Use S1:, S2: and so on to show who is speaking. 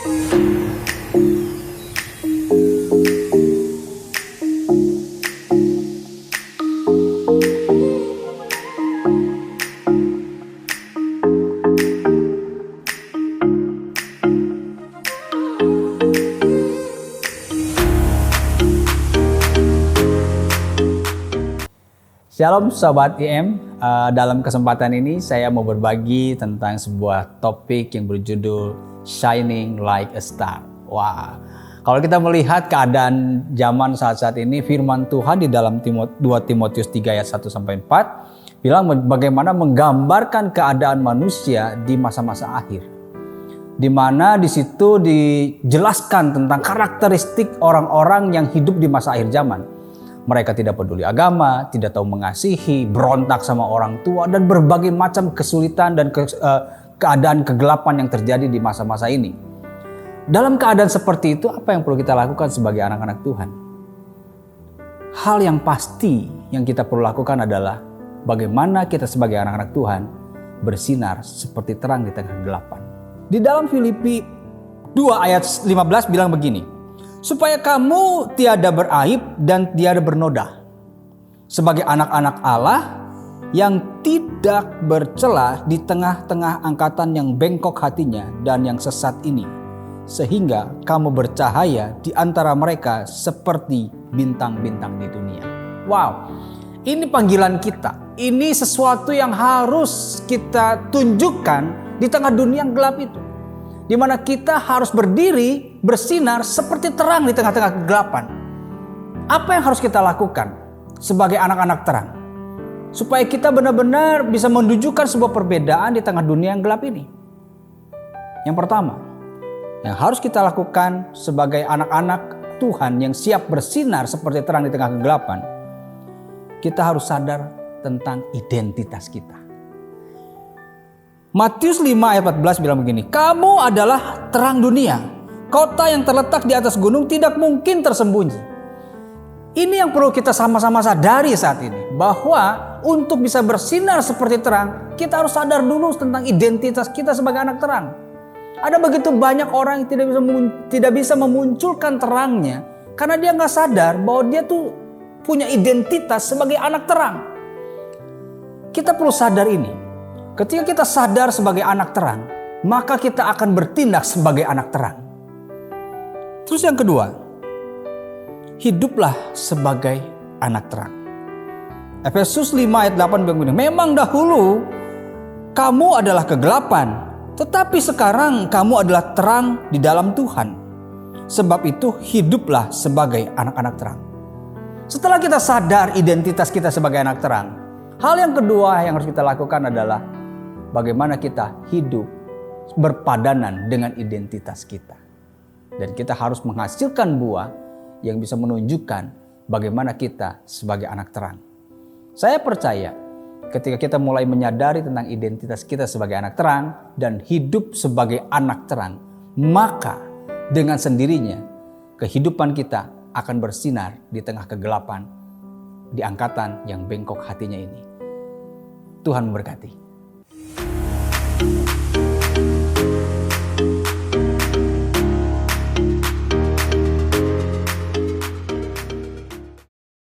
S1: Shalom Sobat IM, dalam kesempatan ini saya mau berbagi tentang sebuah topik yang berjudul Shining Like a Star. Wah, kalau kita melihat keadaan zaman saat ini, firman Tuhan di dalam 2 Timotius 3 ayat 1-4 bilang bagaimana menggambarkan keadaan manusia di masa-masa akhir. Di mana di situ dijelaskan tentang karakteristik orang-orang yang hidup di masa akhir zaman. Mereka tidak peduli agama, tidak tahu mengasihi, berontak sama orang tua, dan berbagai macam kesulitan dan keadaan kegelapan yang terjadi di masa-masa ini. Dalam keadaan seperti itu, apa yang perlu kita lakukan sebagai anak-anak Tuhan? Hal yang pasti yang kita perlu lakukan adalah bagaimana kita sebagai anak-anak Tuhan bersinar seperti terang di tengah kegelapan. Di dalam Filipi 2 ayat 15 bilang begini, supaya kamu tiada beraib dan tiada bernoda, sebagai anak-anak Allah yang tidak bercela di tengah-tengah angkatan yang bengkok hatinya dan yang sesat ini, sehingga kamu bercahaya di antara mereka seperti bintang-bintang di dunia. Wow, ini panggilan kita. Ini sesuatu yang harus kita tunjukkan di tengah dunia yang gelap itu, di mana kita harus berdiri bersinar seperti terang di tengah-tengah kegelapan. Apa yang harus kita lakukan sebagai anak-anak terang? Supaya kita benar-benar bisa menunjukkan sebuah perbedaan di tengah dunia yang gelap ini. Yang pertama, yang harus kita lakukan sebagai anak-anak Tuhan yang siap bersinar seperti terang di tengah kegelapan, kita harus sadar tentang identitas kita. Matius 5 ayat 14 bilang begini, kamu adalah terang dunia. Kota yang terletak di atas gunung tidak mungkin tersembunyi. Ini yang perlu kita sama-sama sadari saat ini. Bahwa untuk bisa bersinar seperti terang, kita harus sadar dulu tentang identitas kita sebagai anak terang. Ada begitu banyak orang yang tidak bisa memunculkan terangnya karena dia nggak sadar bahwa dia tuh punya identitas sebagai anak terang. Kita perlu sadar ini. Ketika kita sadar sebagai anak terang, maka kita akan bertindak sebagai anak terang. Terus yang kedua, hiduplah sebagai anak terang. Efesus 5 ayat 8 bilang begini, memang dahulu kamu adalah kegelapan, tetapi sekarang kamu adalah terang di dalam Tuhan. Sebab itu hiduplah sebagai anak-anak terang. Setelah kita sadar identitas kita sebagai anak terang, hal yang kedua yang harus kita lakukan adalah bagaimana kita hidup berpadanan dengan identitas kita. Dan kita harus menghasilkan buah yang bisa menunjukkan bagaimana kita sebagai anak terang. Saya percaya ketika kita mulai menyadari tentang identitas kita sebagai anak terang dan hidup sebagai anak terang, maka dengan sendirinya kehidupan kita akan bersinar di tengah kegelapan di angkatan yang bengkok hatinya ini. Tuhan memberkati.